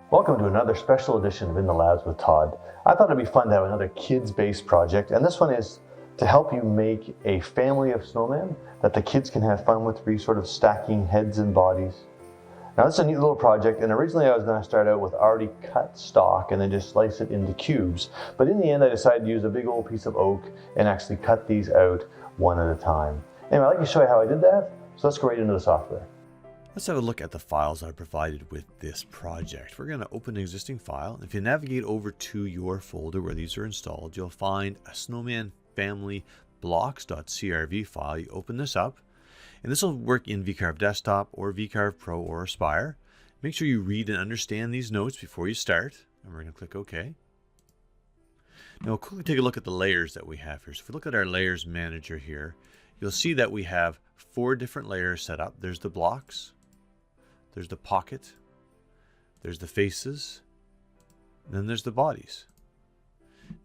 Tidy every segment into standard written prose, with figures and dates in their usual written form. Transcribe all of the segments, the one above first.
Welcome to another special edition of In the Labs with Todd. I thought it'd be fun to have another kids-based project, and this one is to help you make a family of snowmen that the kids can have fun with, where you sort of stacking heads and bodies. Now this is a neat little project, and originally I was going to start out with already cut stock and then just slice it into cubes. But in the end I decided to use a big old piece of oak and actually cut these out one at a time. Anyway, I'd like to show you how I did that, so let's go right into the software. Let's have a look at the files I provided with this project. We're going to open an existing file. If you navigate over to your folder where these are installed, you'll find a Snowman Family blocks.crv file. You open this up, and this will work in VCarve Desktop or VCarve Pro or Aspire. Make sure you read and understand these notes before you start, and we're going to click OK. Now we'll quickly take a look at the layers that we have here. So if we look at our layers manager here, you'll see that we have 4 different layers set up. There's the blocks, there's the pocket, there's the faces, and then there's the bodies.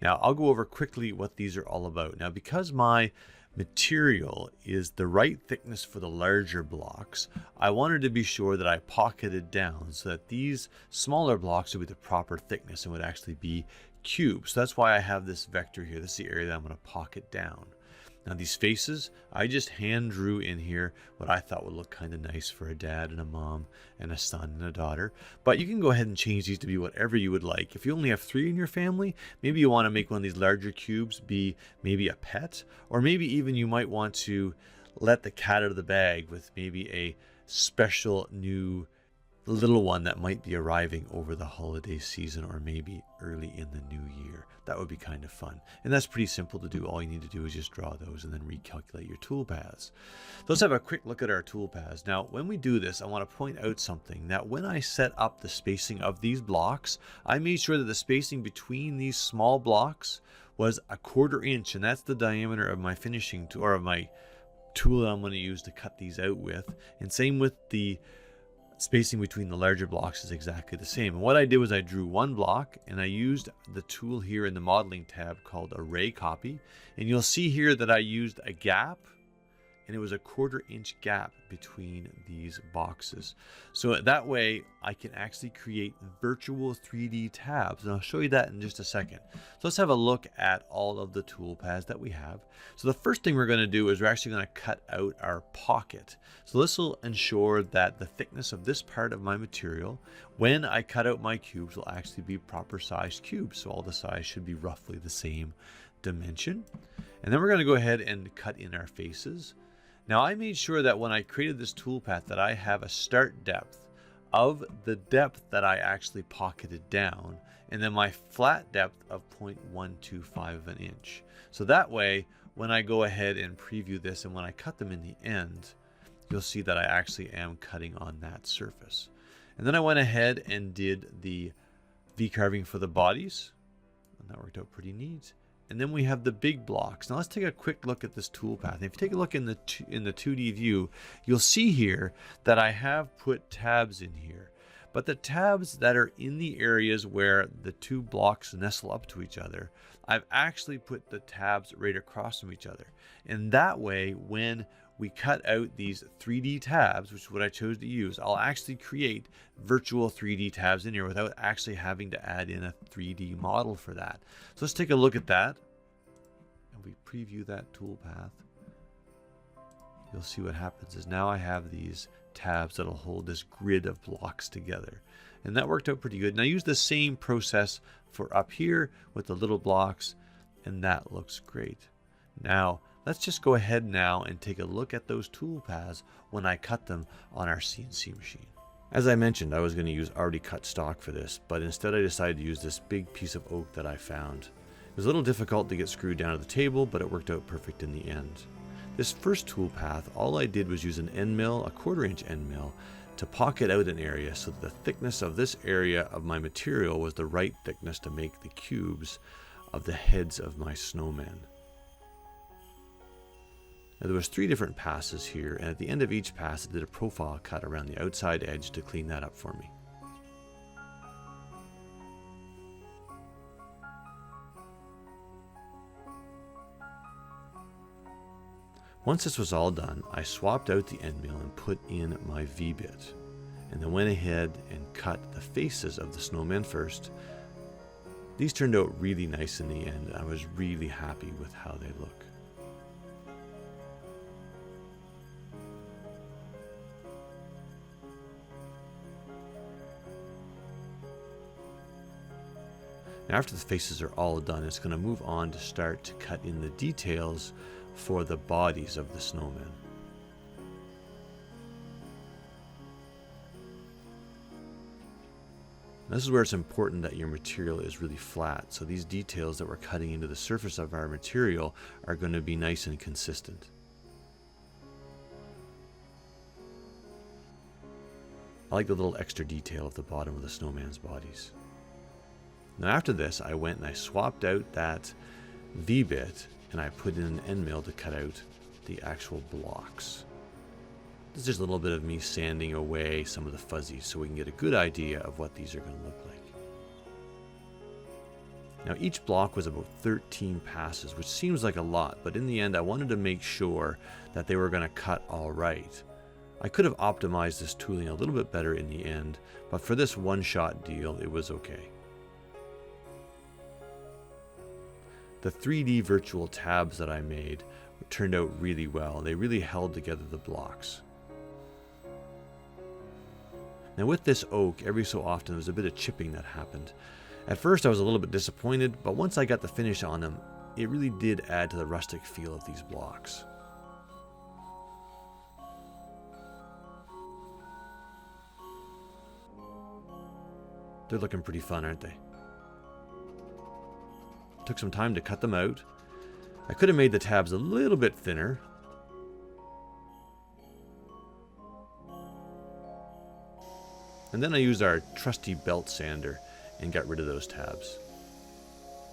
Now I'll go over quickly what these are all about. Now because my material is the right thickness for the larger blocks, I wanted to be sure that I pocketed down so that these smaller blocks would be the proper thickness and would actually be cubes. So that's why I have this vector here. This is the area that I'm going to pocket down. Now these faces, I just hand drew in here what I thought would look kind of nice for a dad and a mom and a son and a daughter. But you can go ahead and change these to be whatever you would like. If you only have 3 in your family, maybe you want to make one of these larger cubes be maybe a pet, or maybe even you might want to let the cat out of the bag with maybe a special new little one that might be arriving over the holiday season or maybe early in the new year. That would be kind of fun. And that's pretty simple to do. All you need to do is just draw those and then recalculate your toolpaths. So let's have a quick look at our toolpaths. Now, when we do this, I want to point out something, that when I set up the spacing of these blocks, I made sure that the spacing between these small blocks was 1/4 inch, and that's the diameter of my finishing tool, or of my tool that I'm going to use to cut these out with. And same with the spacing between the larger blocks is exactly the same. And what I did was I drew one block and I used the tool here in the modeling tab called Array Copy. And you'll see here that I used a gap, and it was 1/4 inch gap between these boxes. So that way I can actually create virtual 3D tabs. And I'll show you that in just a second. So let's have a look at all of the toolpaths that we have. So the first thing we're going to do is we're actually going to cut out our pocket. So this will ensure that the thickness of this part of my material, when I cut out my cubes, will actually be proper sized cubes. So all the size should be roughly the same dimension. And then we're going to go ahead and cut in our faces. Now I made sure that when I created this toolpath that I have a start depth of the depth that I actually pocketed down, and then my flat depth of 0.125 of an inch. So that way, when I go ahead and preview this and when I cut them in the end, you'll see that I actually am cutting on that surface. And then I went ahead and did the V-carving for the bodies, and that worked out pretty neat. And then we have the big blocks. Now let's take a quick look at this toolpath. If you take a look in the 2D view, you'll see here that I have put tabs in here. But the tabs that are in the areas where the 2 blocks nestle up to each other, I've actually put the tabs right across from each other. And that way, when we cut out these 3D tabs, which is what I chose to use, I'll actually create virtual 3D tabs in here without actually having to add in a 3D model for that. So let's take a look at that. And we preview that toolpath. You'll see what happens is now I have these tabs that'll hold this grid of blocks together. And that worked out pretty good. And I used the same process for up here with the little blocks, and that looks great. Now, let's just go ahead now and take a look at those toolpaths when I cut them on our CNC machine. As I mentioned, I was going to use already cut stock for this, but instead I decided to use this big piece of oak that I found. It was a little difficult to get screwed down to the table, but it worked out perfect in the end. This first toolpath, all I did was use an end mill, a 1/4 inch end mill, to pocket out an area so that the thickness of this area of my material was the right thickness to make the cubes of the heads of my snowmen. Now there was 3 different passes here, and at the end of each pass I did a profile cut around the outside edge to clean that up for me. Once this was all done, I swapped out the end mill and put in my V-bit. and then went ahead and cut the faces of the snowman first. These turned out really nice in the end. I was really happy with how they look. Now, after the faces are all done, it's going to move on to start to cut in the details for the bodies of the snowmen. This is where it's important that your material is really flat, so these details that we're cutting into the surface of our material are going to be nice and consistent. I like the little extra detail at the bottom of the snowman's bodies. Now after this, I went and I swapped out that V-bit and I put in an end mill to cut out the actual blocks. This is just a little bit of me sanding away some of the fuzzies so we can get a good idea of what these are going to look like. Now each block was about 13 passes, which seems like a lot, but in the end I wanted to make sure that they were going to cut all right. I could have optimized this tooling a little bit better in the end, but for this one-shot deal it was okay. The 3D virtual tabs that I made turned out really well. They really held together the blocks. Now with this oak, every so often there was a bit of chipping that happened. At first I was a little bit disappointed, but once I got the finish on them, it really did add to the rustic feel of these blocks. They're looking pretty fun, aren't they? Took some time to cut them out. I could have made the tabs a little bit thinner. And then I used our trusty belt sander and got rid of those tabs.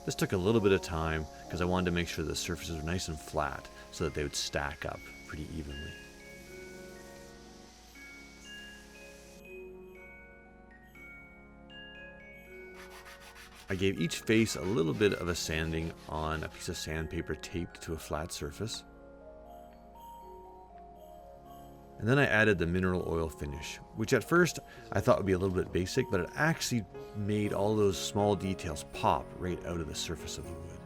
This took a little bit of time because I wanted to make sure the surfaces were nice and flat so that they would stack up pretty evenly. I gave each face a little bit of a sanding on a piece of sandpaper taped to a flat surface. And then I added the mineral oil finish, which at first I thought would be a little bit basic, but it actually made all those small details pop right out of the surface of the wood.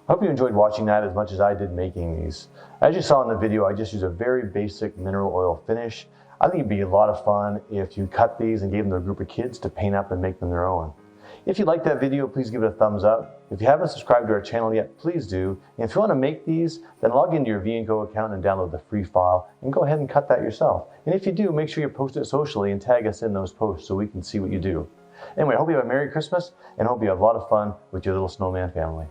I hope you enjoyed watching that as much as I did making these. As you saw in the video, I just used a very basic mineral oil finish. I think it'd be a lot of fun if you cut these and gave them to a group of kids to paint up and make them their own. If you liked that video, please give it a thumbs up. If you haven't subscribed to our channel yet, please do. And if you want to make these, then log into your V&Co account and download the free file and go ahead and cut that yourself. And if you do, make sure you post it socially and tag us in those posts so we can see what you do. Anyway, I hope you have a Merry Christmas and hope you have a lot of fun with your little snowman family.